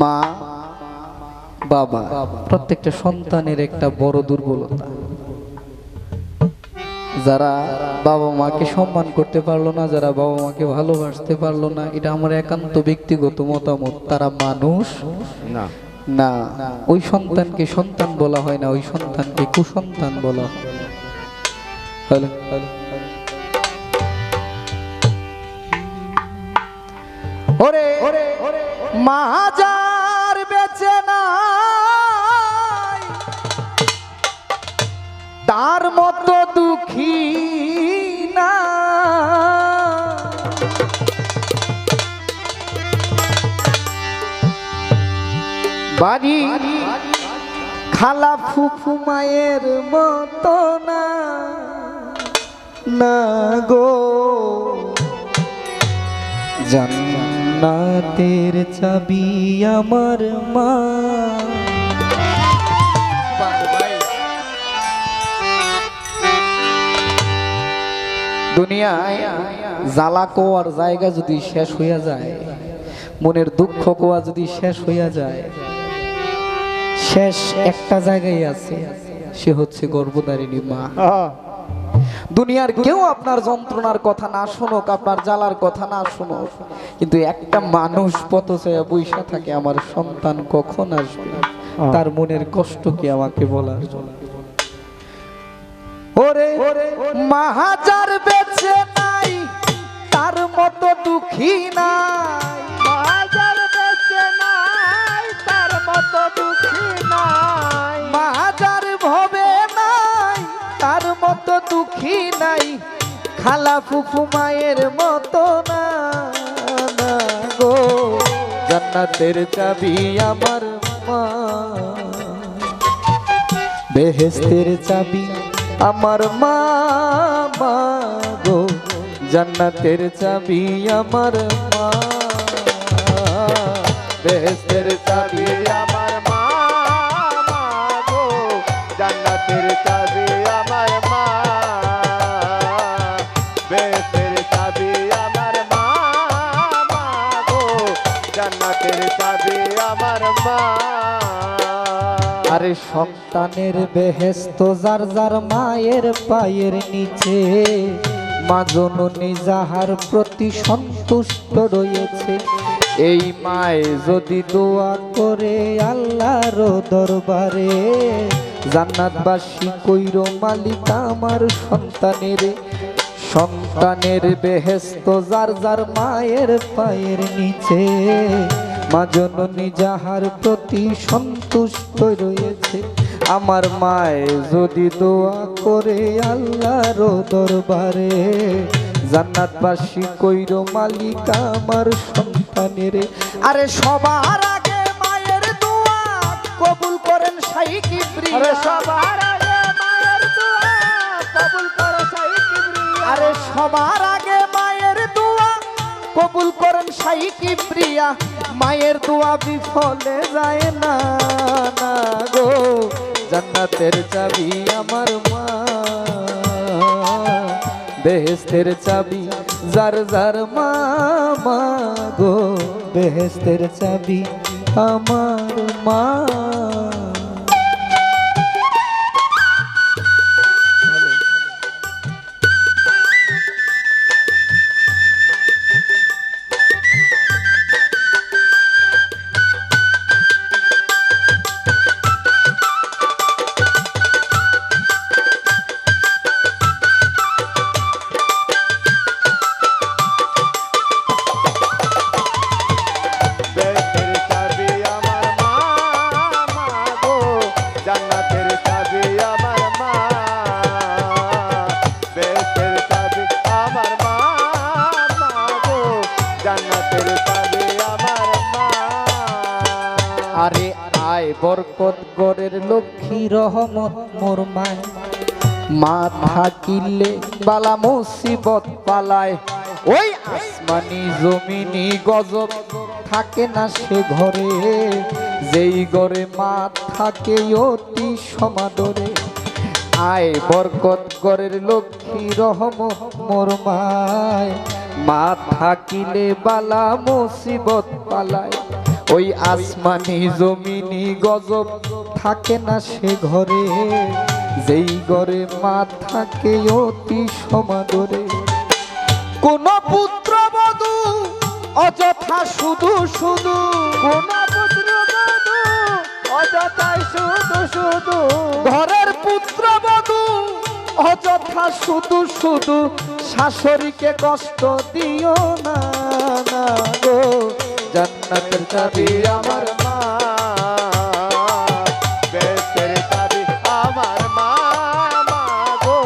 মা বাবা প্রত্যেকটা সন্তানের একটা বড় দুর্বলতা। যারা বাবা মাকে সম্মান করতে পারলো না, যারা বাবা মাকে ভালোবাসতে পারলো না, এটা আমার একান্ত ব্যক্তিগত মতামত, তারা মানুষ না। না। ওই সন্তানকে সন্তান বলা হয় না, ওই সন্তানকে কুসন্তান বলা হয়। ওরে মাজার বেচে নাই তার মতো দুঃখী না, বাড়ি খালা ফুফু মায়ের মতো না, না গো। জান্নাতের চাবি আমার মা। দুনিয়ায় জ্বালা কোয়ার জায়গা যদি শেষ হইয়া যায়, মনের দুঃখ কোয়া যদি শেষ হইয়া যায়, শেষ একটা জায়গায় আছে, সে হচ্ছে গর্ভধারিণী মা। দুনিয়ার কেউ আপনার যন্ত্রণার কথা না শুনুক, আপনার জ্বালার কথা না শুনুক, কিন্তু একটা মানুষ পথচায়া বইসা থাকে, আমার সন্তান কখন আসবে, তার মনের কষ্ট কি আমাকে বলার জন্য। ওরে মাহাজার বেঁচে নাই তার মতো দুঃখী নাই, মাজার বেচে নাই তার মতো দুঃখী নাই, মাহাজার ভবে নাই তার মতো দুঃখী নাই, খালা ফুফু মায়ের মতো না, না গো। জান্নাতের চাবি আমার মা, বেহেশতের চাবি আমার মা, মা গো। জান্নাতের চাবি আমার মা, বেহেশতের চাবি আমার মা, মা গো। জান্নাতের চাবি আমার মা, বেহেশতের চাবি আমার মা, মা গো। জান্নাতের চাবি আমার মা। আরে সন্তানের বেহেশত যার যার মায়ের পায়ের নিচে, মা জননী যাহার প্রতি সন্তুষ্ট রয়েছে, এই মায়ে যদি দোয়া করে আল্লাহর দরবারে, জান্নাতবাসী কইর মালিক আমার সন্তানের। সন্তানের বেহেশত যার যার মায়ের পায়ের নিচে, মা জননী যাহার প্রতি সন্তুষ্ট রয়েছে, আমার মায়ে যদি দোয়া করে আল্লাহর দরবারে, জান্নাতবাসী কইর মালিক আমার সন্তানের। আরে সবার আগে মায়ের দোয়া কবুল করেন শাইখ কিবরিয়া, আরে সবার আগে মায়ের দোয়া কবুল করে শাইখ কিবরিয়া, আরে সবার আগে মায়ের দোয়া কবুল করেন শাইখ কিবরিয়া। মায়ের দোয়া বিফলে যায় না, না গো। জান্নাতের চাবি আমার মা, বেহেশতের চাবি যার যার মা, মা গো। বেহেশতের চাবি আমার মা। বেহেশতের চাবি আমার মা, মা গো। জান্নাতের চাবি আমার মা, বেহেশতের চাবি আমার মা, মা গো। জান্নাতের চাবি আমার মা। আরে আয় বরকত গড়ের লক্ষ্মী রহমত মোর মায়, মা থাকিলে বালা মুসিবত পালায়, ওই আসমানি জমিনি গজব থাকে না সে ঘরে, যেই ঘরে মা থাকে অতি সমাদরে। আয় বরকত গড়ের লক্ষ্মী রহমত মোর মায়, মা থাকিলে বালা মুসিবত পালায়, ওই আসমানি জমিনি গজব থাকে না সে ঘরে, যেই ঘরে মা থাকে অতি সমাদরে। কোন পুত্রবধূ অযথা শুধু শুধু, কোন পুত্রবধূ অযথাই শুধু শুধু, ঘরের পুত্রবধূ অযথা শুধু শুধু, শাশুড়িকে কষ্ট দিও না, না গো। জান্নাতের চাবি আমার মা, বেহেশতের চাবি আমার মা, মা গো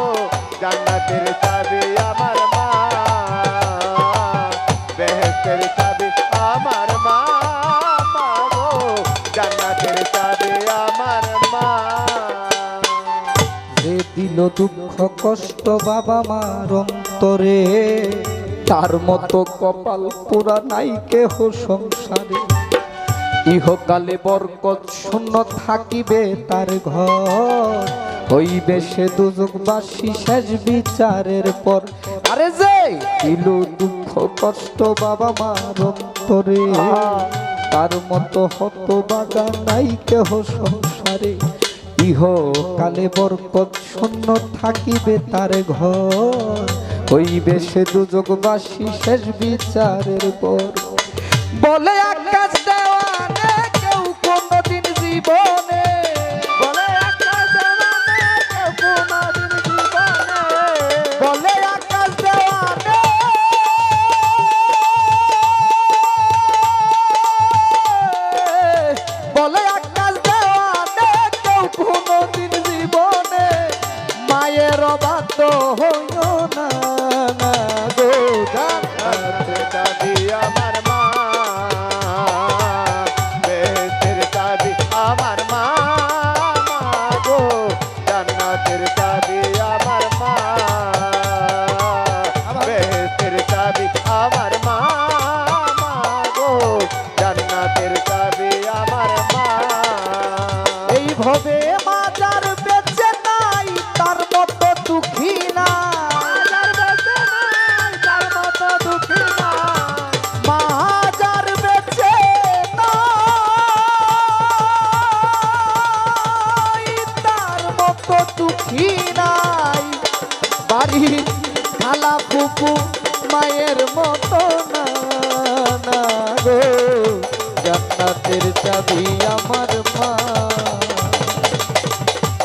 জান্নাতের চাবি আমার মা, বেহেশতের চাবি আমার মা, মা গো জান্নাতের চাবি আমার মা। যে দিল দুঃখ কষ্ট বাবা মার অন্তরে, তার মতো কপাল পোড়া নাই কেহ সংসারে। ইহকালে বরকত শূন্য থাকিবে তার ঘর, হইবে সে দুজকবাসী শেষ বিচারের পর। আরে যে দিল দুঃখ কষ্ট বাবা মার অন্তরে, তার মতো হতভাগা নাই কেহ সংসারে। ইহকালে বরকত শূন্য থাকিবে তার ঘর, হইবে সে দুজকবাসী শেষ বিচারের পর। বলে আকাশ দেওয়ানে কেউ কোনদিন জীবনে, বলে আকাশ দেওয়ানে কেউ কোনদিন জীবনে, বলে আকাশ দেওয়ানে, বলে আকাশ দেওয়ানে কেউ কোনদিন জীবনে, মায়ের অবাধ্য হইও না, না গো। জান্নাতের চাবি আমার মা, বেহেশতের চাবি আমার মা, মা গো জান্নাতের চাবি আমার মা, বেহেশতের চাবি আমার মা, মা গো জান্নাতের চাবি আমার মা। এইভাবে মাজার বেঁচে নাই তার মতো দুঃখী না, তার মতো দুঃখী না, মাজার বেঁচে নাই তার মতো দুঃখী নাই। বাড়ি খালা ফুপু মায়ের মতো না, না গো। জান্নাতের চাবি আমার মা,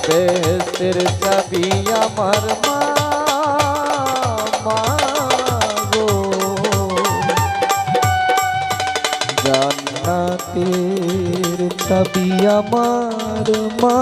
বেহেশতের চাবি আমার মা, মা গো। জান্নাতের চাবি আমার মা।